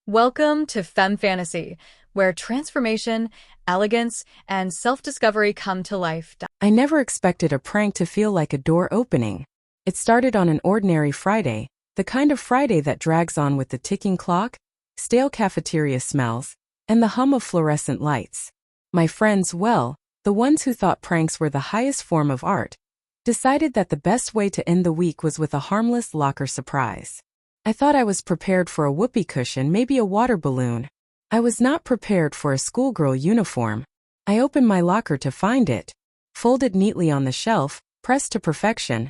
Welcome to Femme Fantasy, where transformation, elegance, and self-discovery come to life. I never expected a prank to feel like a door opening. It started on an ordinary Friday, the kind of Friday that drags on with the ticking clock, stale cafeteria smells, and the hum of fluorescent lights. My friends, well, the ones who thought pranks were the highest form of art, decided that the best way to end the week was with a harmless locker surprise. I thought I was prepared for a whoopee cushion, maybe a water balloon. I was not prepared for a schoolgirl uniform. I opened my locker to find it, folded neatly on the shelf, pressed to perfection,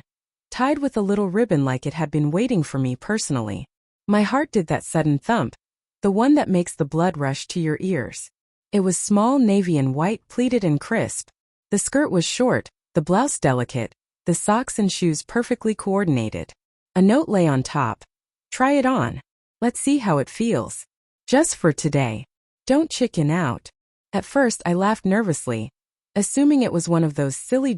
tied with a little ribbon like it had been waiting for me personally. My heart did that sudden thump, the one that makes the blood rush to your ears. It was small, navy and white, pleated and crisp. The skirt was short, the blouse delicate, the socks and shoes perfectly coordinated. A note lay on top. Try it on. Let's see how it feels. Just for today. Don't chicken out. At first I laughed nervously, assuming it was one of those silly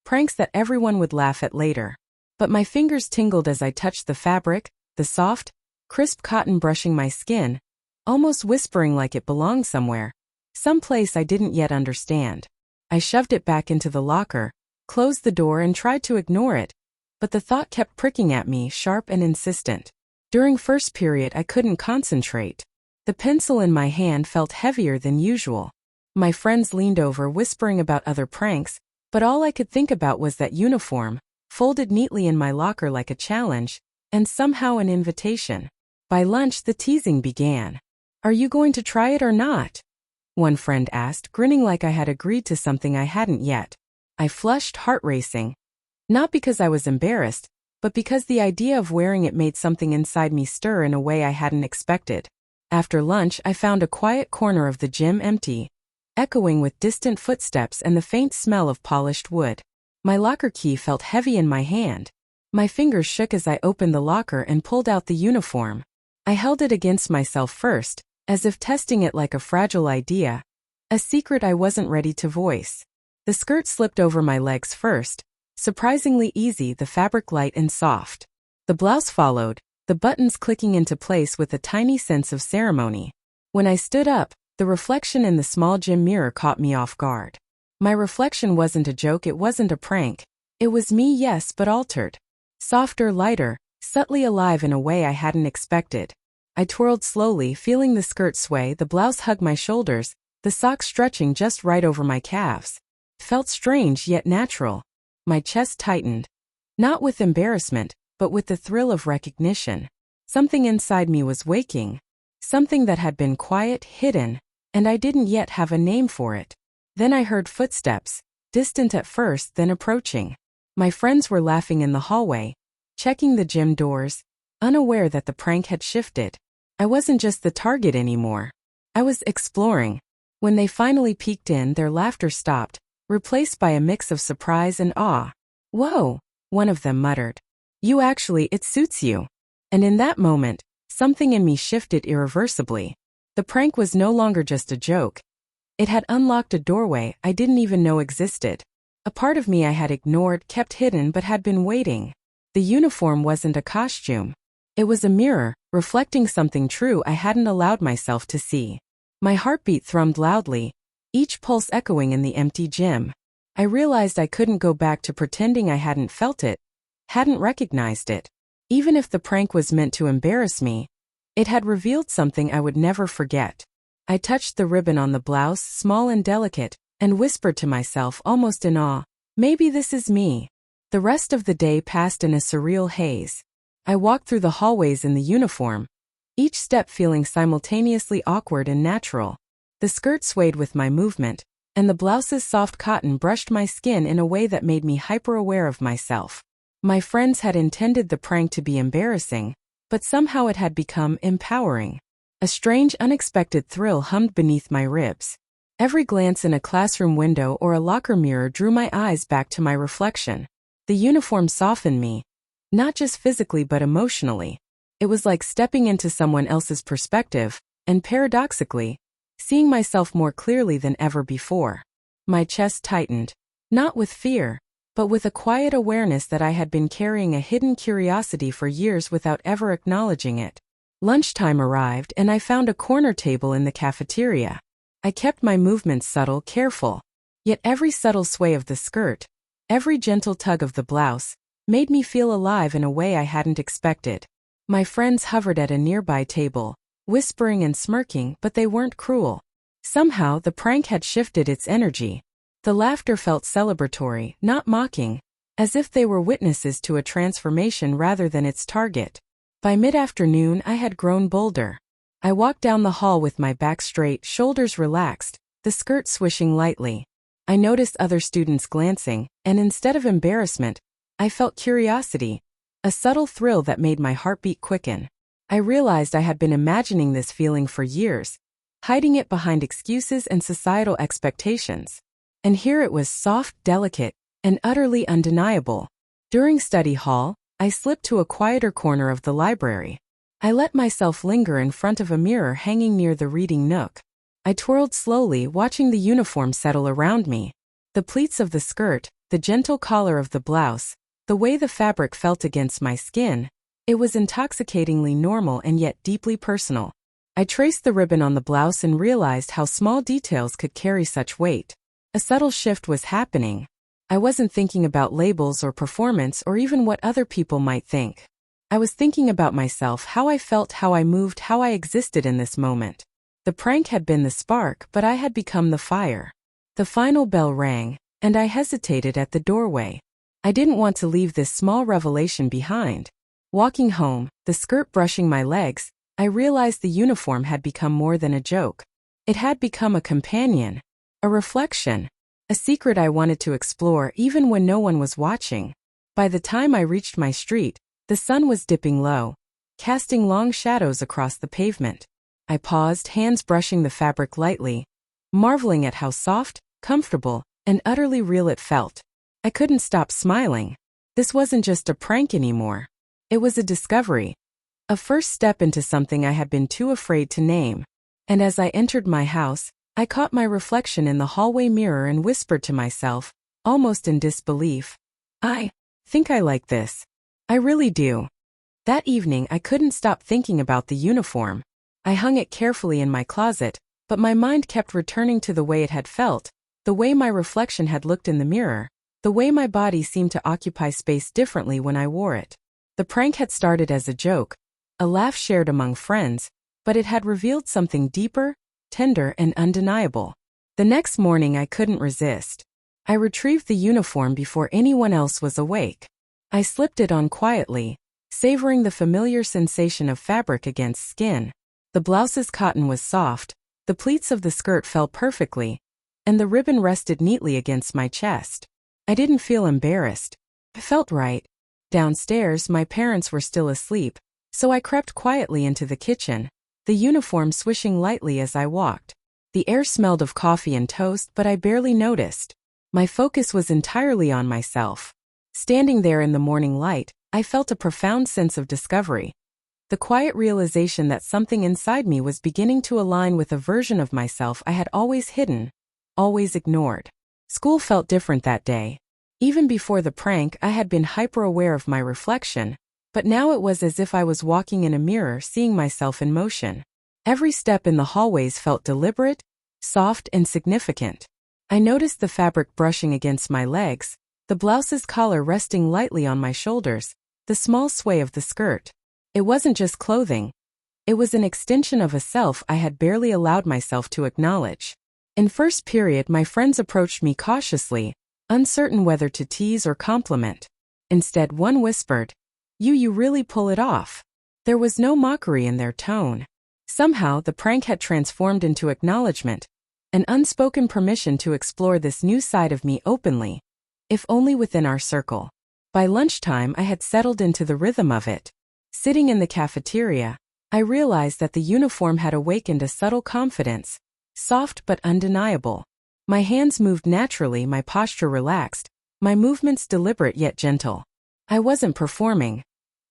pranks that everyone would laugh at later. But my fingers tingled as I touched the fabric, the soft, crisp cotton brushing my skin, almost whispering like it belonged somewhere, someplace I didn't yet understand. I shoved it back into the locker, closed the door and tried to ignore it, but the thought kept pricking at me, sharp and insistent. During first period I couldn't concentrate. The pencil in my hand felt heavier than usual. My friends leaned over whispering about other pranks, but all I could think about was that uniform, folded neatly in my locker like a challenge, and somehow an invitation. By lunch the teasing began. "Are you going to try it or not?" one friend asked, grinning like I had agreed to something I hadn't yet. I flushed, heart racing. Not because I was embarrassed, but because the idea of wearing it made something inside me stir in a way I hadn't expected. After lunch I found a quiet corner of the gym empty, echoing with distant footsteps and the faint smell of polished wood. My locker key felt heavy in my hand. My fingers shook as I opened the locker and pulled out the uniform. I held it against myself first, as if testing it like a fragile idea, a secret I wasn't ready to voice. The skirt slipped over my legs first, surprisingly easy, the fabric light and soft. The blouse followed, the buttons clicking into place with a tiny sense of ceremony. When I stood up, the reflection in the small gym mirror caught me off guard. My reflection wasn't a joke, it wasn't a prank. It was me, yes, but altered. Softer, lighter, subtly alive in a way I hadn't expected. I twirled slowly, feeling the skirt sway, the blouse hug my shoulders, the socks stretching just right over my calves. It felt strange yet natural. My chest tightened. Not with embarrassment, but with the thrill of recognition. Something inside me was waking. Something that had been quiet, hidden, and I didn't yet have a name for it. Then I heard footsteps, distant at first, then approaching. My friends were laughing in the hallway, checking the gym doors, unaware that the prank had shifted. I wasn't just the target anymore. I was exploring. When they finally peeked in, their laughter stopped, replaced by a mix of surprise and awe. "Whoa," one of them muttered. It suits you." And in that moment, something in me shifted irreversibly. The prank was no longer just a joke. It had unlocked a doorway I didn't even know existed. A part of me I had ignored, kept hidden, but had been waiting. The uniform wasn't a costume. It was a mirror, reflecting something true I hadn't allowed myself to see. My heartbeat thrummed loudly, each pulse echoing in the empty gym. I realized I couldn't go back to pretending I hadn't felt it, hadn't recognized it. Even if the prank was meant to embarrass me, it had revealed something I would never forget. I touched the ribbon on the blouse, small and delicate, and whispered to myself, almost in awe, "Maybe this is me." The rest of the day passed in a surreal haze. I walked through the hallways in the uniform, each step feeling simultaneously awkward and natural. The skirt swayed with my movement, and the blouse's soft cotton brushed my skin in a way that made me hyper-aware of myself. My friends had intended the prank to be embarrassing, but somehow it had become empowering. A strange, unexpected thrill hummed beneath my ribs. Every glance in a classroom window or a locker mirror drew my eyes back to my reflection. The uniform softened me, not just physically but emotionally. It was like stepping into someone else's perspective, and paradoxically, seeing myself more clearly than ever before. My chest tightened, not with fear, but with a quiet awareness that I had been carrying a hidden curiosity for years without ever acknowledging it. Lunchtime arrived and I found a corner table in the cafeteria. I kept my movements subtle, careful. Yet every subtle sway of the skirt, every gentle tug of the blouse, made me feel alive in a way I hadn't expected. My friends hovered at a nearby table, whispering and smirking, but they weren't cruel. Somehow the prank had shifted its energy. The laughter felt celebratory, not mocking, as if they were witnesses to a transformation rather than its target. By mid-afternoon I had grown bolder. I walked down the hall with my back straight, shoulders relaxed, the skirt swishing lightly. I noticed other students glancing, and instead of embarrassment, I felt curiosity, a subtle thrill that made my heartbeat quicken. I realized I had been imagining this feeling for years, hiding it behind excuses and societal expectations. And here it was, soft, delicate, and utterly undeniable. During study hall, I slipped to a quieter corner of the library. I let myself linger in front of a mirror hanging near the reading nook. I twirled slowly, watching the uniform settle around me. The pleats of the skirt, the gentle collar of the blouse, the way the fabric felt against my skin, it was intoxicatingly normal and yet deeply personal. I traced the ribbon on the blouse and realized how small details could carry such weight. A subtle shift was happening. I wasn't thinking about labels or performance or even what other people might think. I was thinking about myself, how I felt, how I moved, how I existed in this moment. The prank had been the spark, but I had become the fire. The final bell rang, and I hesitated at the doorway. I didn't want to leave this small revelation behind. Walking home, the skirt brushing my legs, I realized the uniform had become more than a joke. It had become a companion, a reflection, a secret I wanted to explore even when no one was watching. By the time I reached my street, the sun was dipping low, casting long shadows across the pavement. I paused, hands brushing the fabric lightly, marveling at how soft, comfortable, and utterly real it felt. I couldn't stop smiling. This wasn't just a prank anymore. It was a discovery, a first step into something I had been too afraid to name. And as I entered my house, I caught my reflection in the hallway mirror and whispered to myself, almost in disbelief, I think I like this. I really do. That evening I couldn't stop thinking about the uniform. I hung it carefully in my closet, but my mind kept returning to the way it had felt, the way my reflection had looked in the mirror, the way my body seemed to occupy space differently when I wore it. The prank had started as a joke, a laugh shared among friends, but it had revealed something deeper, tender, and undeniable. The next morning I couldn't resist. I retrieved the uniform before anyone else was awake. I slipped it on quietly, savoring the familiar sensation of fabric against skin. The blouse's cotton was soft, the pleats of the skirt fell perfectly, and the ribbon rested neatly against my chest. I didn't feel embarrassed. It felt right. Downstairs, my parents were still asleep, so I crept quietly into the kitchen, the uniform swishing lightly as I walked. The air smelled of coffee and toast, but I barely noticed. My focus was entirely on myself. Standing there in the morning light, I felt a profound sense of discovery. The quiet realization that something inside me was beginning to align with a version of myself I had always hidden, always ignored. School felt different that day. Even before the prank, I had been hyper-aware of my reflection, but now it was as if I was walking in a mirror, seeing myself in motion. Every step in the hallways felt deliberate, soft, and significant. I noticed the fabric brushing against my legs, the blouse's collar resting lightly on my shoulders, the small sway of the skirt. It wasn't just clothing. It was an extension of a self I had barely allowed myself to acknowledge. In first period, my friends approached me cautiously, uncertain whether to tease or compliment. Instead, one whispered, You really pull it off." There was no mockery in their tone. Somehow, the prank had transformed into acknowledgement, an unspoken permission to explore this new side of me openly, if only within our circle. By lunchtime, I had settled into the rhythm of it. Sitting in the cafeteria, I realized that the uniform had awakened a subtle confidence, soft but undeniable. My hands moved naturally, my posture relaxed, my movements deliberate yet gentle. I wasn't performing.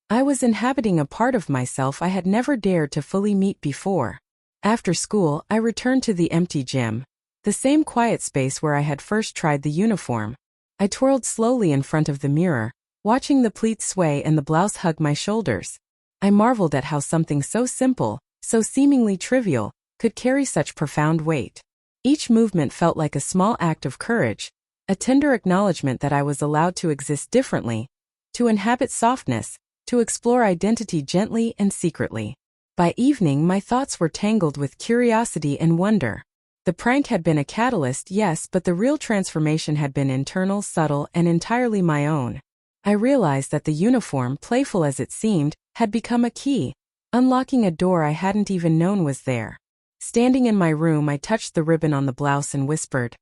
I was inhabiting a part of myself I had never dared to fully meet before. After school, I returned to the empty gym, the same quiet space where I had first tried the uniform. I twirled slowly in front of the mirror, watching the pleats sway and the blouse hug my shoulders. I marveled at how something so simple, so seemingly trivial, could carry such profound weight. Each movement felt like a small act of courage, a tender acknowledgement that I was allowed to exist differently, to inhabit softness, to explore identity gently and secretly. By evening, my thoughts were tangled with curiosity and wonder. The prank had been a catalyst, yes, but the real transformation had been internal, subtle, and entirely my own. I realized that the uniform, playful as it seemed, had become a key, unlocking a door I hadn't even known was there. Standing in my room, I touched the ribbon on the blouse and whispered,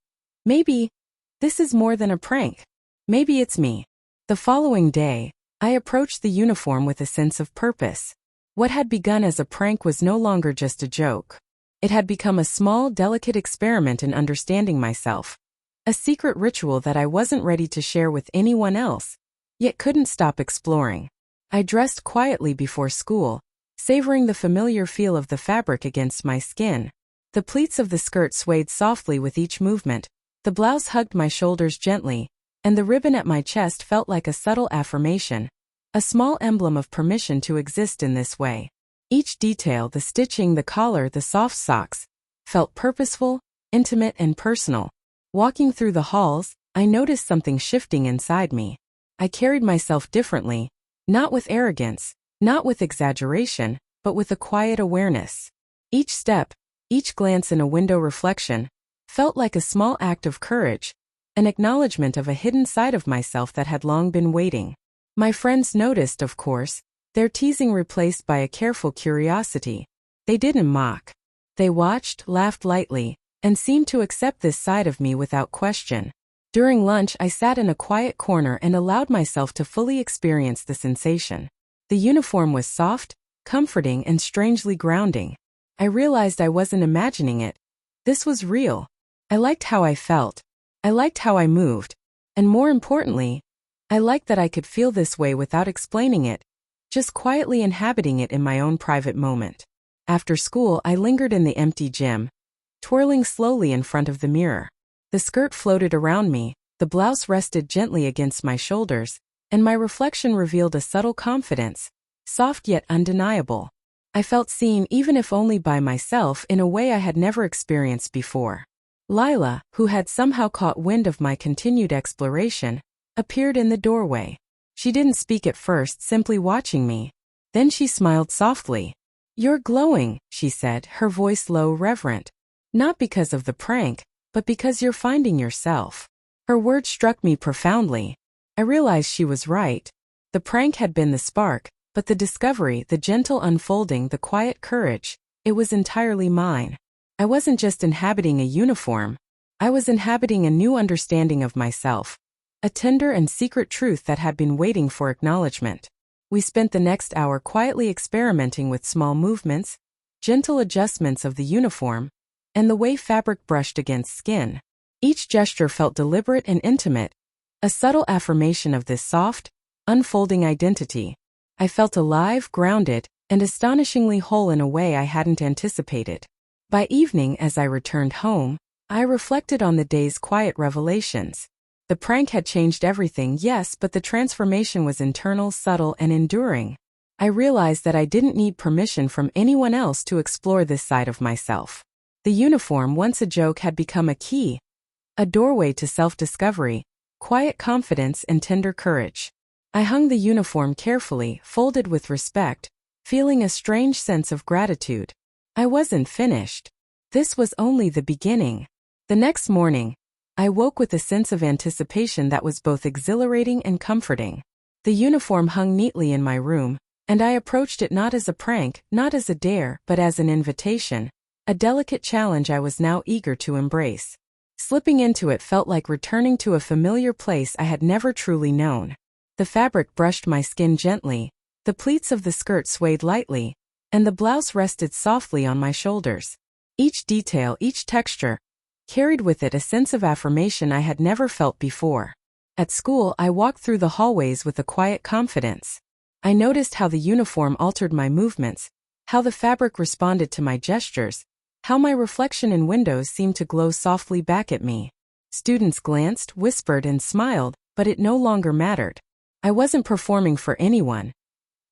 "Maybe this is more than a prank. Maybe it's me." The following day, I approached the uniform with a sense of purpose. What had begun as a prank was no longer just a joke. It had become a small, delicate experiment in understanding myself. A secret ritual that I wasn't ready to share with anyone else, yet couldn't stop exploring. I dressed quietly before school, savoring the familiar feel of the fabric against my skin. The pleats of the skirt swayed softly with each movement, the blouse hugged my shoulders gently, and the ribbon at my chest felt like a subtle affirmation, a small emblem of permission to exist in this way. Each detail, the stitching, the collar, the soft socks, felt purposeful, intimate, and personal. Walking through the halls, I noticed something shifting inside me. I carried myself differently, not with arrogance, not with exaggeration, but with a quiet awareness. Each step, each glance in a window reflection, felt like a small act of courage, an acknowledgement of a hidden side of myself that had long been waiting. My friends noticed, of course, their teasing replaced by a careful curiosity. They didn't mock. They watched, laughed lightly, and seemed to accept this side of me without question. During lunch, I sat in a quiet corner and allowed myself to fully experience the sensation. The uniform was soft, comforting, and strangely grounding. I realized I wasn't imagining it. This was real. I liked how I felt. I liked how I moved. And more importantly, I liked that I could feel this way without explaining it, just quietly inhabiting it in my own private moment. After school, I lingered in the empty gym, twirling slowly in front of the mirror. The skirt floated around me, the blouse rested gently against my shoulders, and my reflection revealed a subtle confidence, soft yet undeniable. I felt seen, even if only by myself, in a way I had never experienced before. Lila, who had somehow caught wind of my continued exploration, appeared in the doorway. She didn't speak at first, simply watching me. Then she smiled softly. "You're glowing," she said, her voice low, reverent. "Not because of the prank, but because you're finding yourself." Her words struck me profoundly. I realized she was right. The prank had been the spark, but the discovery, the gentle unfolding, the quiet courage, it was entirely mine. I wasn't just inhabiting a uniform. I was inhabiting a new understanding of myself. A tender and secret truth that had been waiting for acknowledgement. We spent the next hour quietly experimenting with small movements, gentle adjustments of the uniform, and the way fabric brushed against skin. Each gesture felt deliberate and intimate, a subtle affirmation of this soft, unfolding identity. I felt alive, grounded, and astonishingly whole in a way I hadn't anticipated. By evening, as I returned home, I reflected on the day's quiet revelations. The prank had changed everything, yes, but the transformation was internal, subtle, and enduring. I realized that I didn't need permission from anyone else to explore this side of myself. The uniform, once a joke, had become a key, a doorway to self-discovery, quiet confidence, and tender courage. I hung the uniform carefully, folded with respect, feeling a strange sense of gratitude. I wasn't finished. This was only the beginning. The next morning, I woke with a sense of anticipation that was both exhilarating and comforting. The uniform hung neatly in my room, and I approached it not as a prank, not as a dare, but as an invitation, a delicate challenge I was now eager to embrace. Slipping into it felt like returning to a familiar place I had never truly known. The fabric brushed my skin gently, the pleats of the skirt swayed lightly, and the blouse rested softly on my shoulders. Each detail, each texture, carried with it a sense of affirmation I had never felt before. At school, I walked through the hallways with a quiet confidence. I noticed how the uniform altered my movements, how the fabric responded to my gestures, how my reflection in windows seemed to glow softly back at me. Students glanced, whispered, and smiled, but it no longer mattered. I wasn't performing for anyone.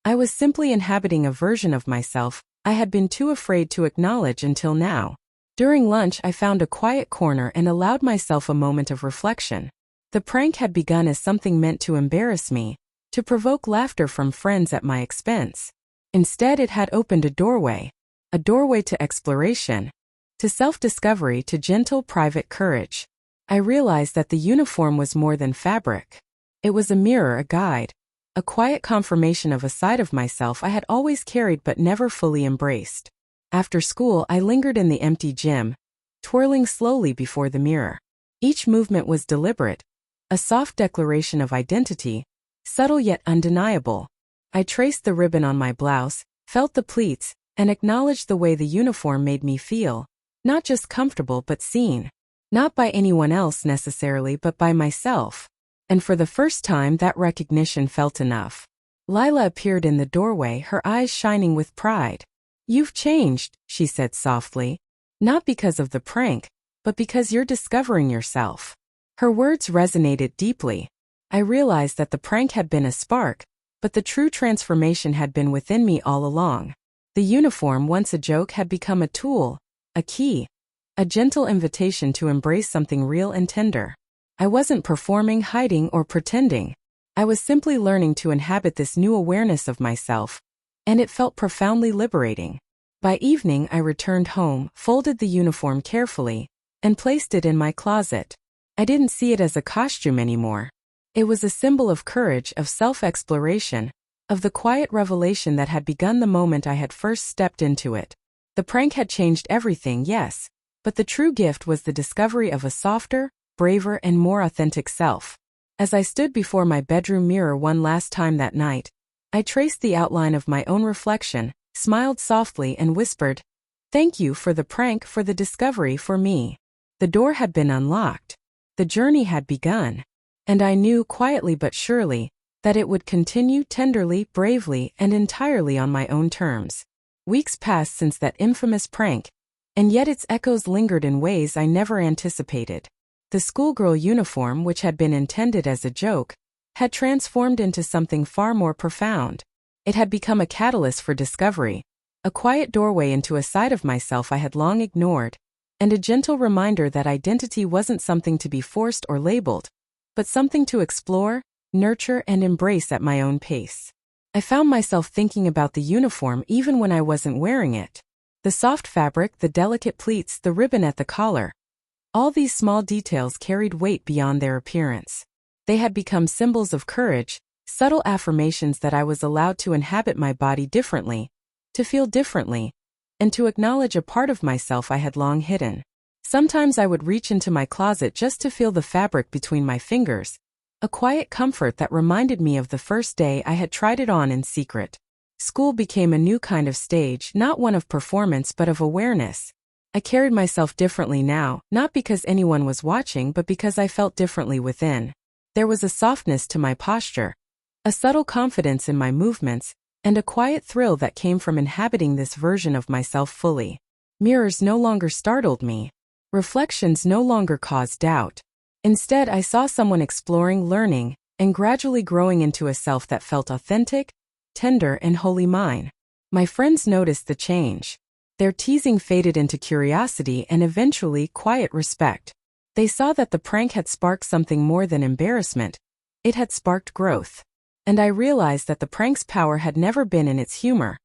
I was simply inhabiting a version of myself I had been too afraid to acknowledge until now. During lunch, I found a quiet corner and allowed myself a moment of reflection. The prank had begun as something meant to embarrass me, to provoke laughter from friends at my expense. Instead, it had opened a doorway to exploration, to self-discovery, to gentle private courage. I realized that the uniform was more than fabric. It was a mirror, a guide, a quiet confirmation of a side of myself I had always carried but never fully embraced. After school, I lingered in the empty gym, twirling slowly before the mirror. Each movement was deliberate, a soft declaration of identity, subtle yet undeniable. I traced the ribbon on my blouse, felt the pleats, and acknowledged the way the uniform made me feel, not just comfortable but seen. Not by anyone else necessarily, but by myself. And for the first time, that recognition felt enough. Lila appeared in the doorway, her eyes shining with pride. "You've changed," she said softly. "Not because of the prank, but because you're discovering yourself." Her words resonated deeply. I realized that the prank had been a spark, but the true transformation had been within me all along. The uniform, once a joke, had become a tool, a key, a gentle invitation to embrace something real and tender. I wasn't performing, hiding, or pretending. I was simply learning to inhabit this new awareness of myself, and it felt profoundly liberating. By evening, I returned home, folded the uniform carefully, and placed it in my closet. I didn't see it as a costume anymore. It was a symbol of courage, of self-exploration, of the quiet revelation that had begun the moment I had first stepped into it. The prank had changed everything, yes, but the true gift was the discovery of a softer, braver, and more authentic self. As I stood before my bedroom mirror one last time that night, I traced the outline of my own reflection, smiled softly, and whispered, "Thank you for the prank, for the discovery, for me." The door had been unlocked. The journey had begun. And I knew, quietly but surely, that it would continue tenderly, bravely, and entirely on my own terms. Weeks passed since that infamous prank, and yet its echoes lingered in ways I never anticipated. The schoolgirl uniform, which had been intended as a joke, had transformed into something far more profound. It had become a catalyst for discovery, a quiet doorway into a side of myself I had long ignored, and a gentle reminder that identity wasn't something to be forced or labeled, but something to explore, nurture, and embrace at my own pace. I found myself thinking about the uniform even when I wasn't wearing it. The soft fabric, the delicate pleats, the ribbon at the collar. All these small details carried weight beyond their appearance. They had become symbols of courage, subtle affirmations that I was allowed to inhabit my body differently, to feel differently, and to acknowledge a part of myself I had long hidden. Sometimes I would reach into my closet just to feel the fabric between my fingers, a quiet comfort that reminded me of the first day I had tried it on in secret. School became a new kind of stage, not one of performance but of awareness. I carried myself differently now, not because anyone was watching but because I felt differently within. There was a softness to my posture, a subtle confidence in my movements, and a quiet thrill that came from inhabiting this version of myself fully. Mirrors no longer startled me. Reflections no longer caused doubt. Instead, I saw someone exploring, learning, and gradually growing into a self that felt authentic, tender, and wholly mine. My friends noticed the change. Their teasing faded into curiosity and eventually quiet respect. They saw that the prank had sparked something more than embarrassment. It had sparked growth. And I realized that the prank's power had never been in its humor,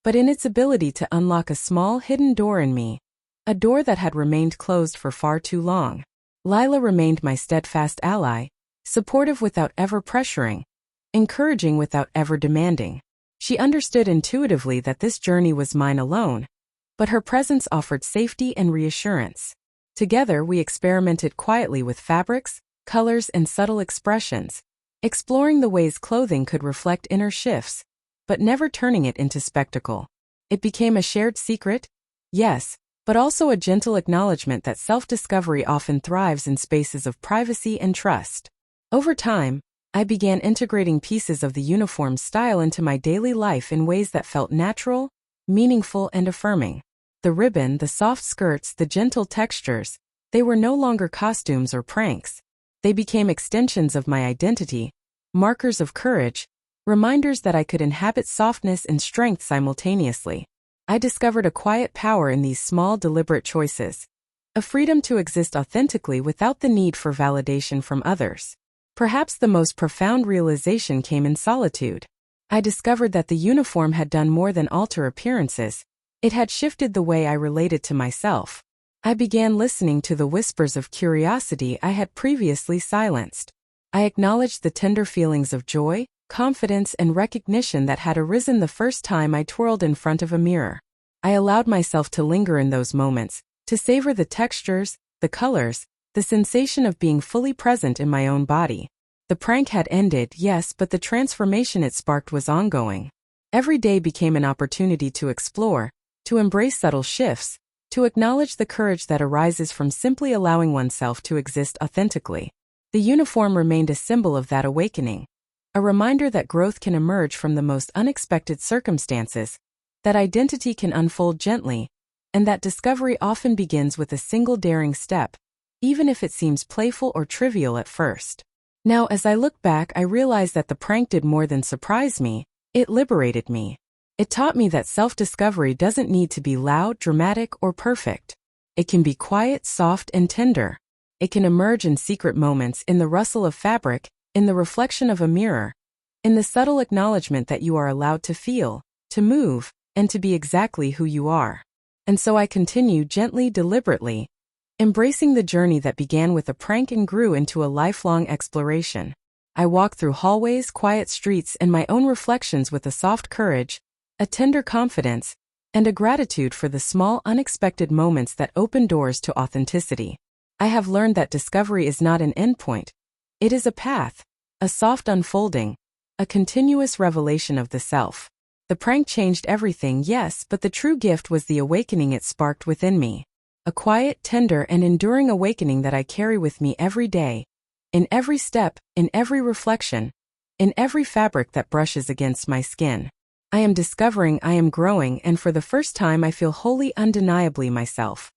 but in its ability to unlock a small, hidden door in me. A door that had remained closed for far too long. Lila remained my steadfast ally, supportive without ever pressuring, encouraging without ever demanding. She understood intuitively that this journey was mine alone, but her presence offered safety and reassurance. Together, we experimented quietly with fabrics, colors, and subtle expressions, exploring the ways clothing could reflect inner shifts, but never turning it into spectacle. It became a shared secret, yes, but also a gentle acknowledgement that self-discovery often thrives in spaces of privacy and trust. Over time, I began integrating pieces of the uniform style into my daily life in ways that felt natural, meaningful, and affirming. The ribbon, the soft skirts, the gentle textures, they were no longer costumes or pranks. They became extensions of my identity, markers of courage, reminders that I could inhabit softness and strength simultaneously. I discovered a quiet power in these small, deliberate choices, a freedom to exist authentically without the need for validation from others. Perhaps the most profound realization came in solitude. I discovered that the uniform had done more than alter appearances. It had shifted the way I related to myself. I began listening to the whispers of curiosity I had previously silenced. I acknowledged the tender feelings of joy, confidence, and recognition that had arisen the first time I twirled in front of a mirror. I allowed myself to linger in those moments, to savor the textures, the colors, the sensation of being fully present in my own body. The prank had ended, yes, but the transformation it sparked was ongoing. Every day became an opportunity to explore, to embrace subtle shifts, to acknowledge the courage that arises from simply allowing oneself to exist authentically. The uniform remained a symbol of that awakening, a reminder that growth can emerge from the most unexpected circumstances, that identity can unfold gently, and that discovery often begins with a single daring step, even if it seems playful or trivial at first. Now, as I look back, I realize that the prank did more than surprise me, it liberated me. It taught me that self-discovery doesn't need to be loud, dramatic, or perfect. It can be quiet, soft, and tender. It can emerge in secret moments, in the rustle of fabric, in the reflection of a mirror, in the subtle acknowledgement that you are allowed to feel, to move, and to be exactly who you are. And so I continue gently, deliberately, embracing the journey that began with a prank and grew into a lifelong exploration. I walk through hallways, quiet streets, and my own reflections with a soft courage, a tender confidence, and a gratitude for the small, unexpected moments that open doors to authenticity. I have learned that discovery is not an endpoint. It is a path, a soft unfolding, a continuous revelation of the self. The prank changed everything, yes, but the true gift was the awakening it sparked within me. A quiet, tender, and enduring awakening that I carry with me every day, in every step, in every reflection, in every fabric that brushes against my skin. I am discovering, I am growing, and for the first time I feel wholly undeniably myself.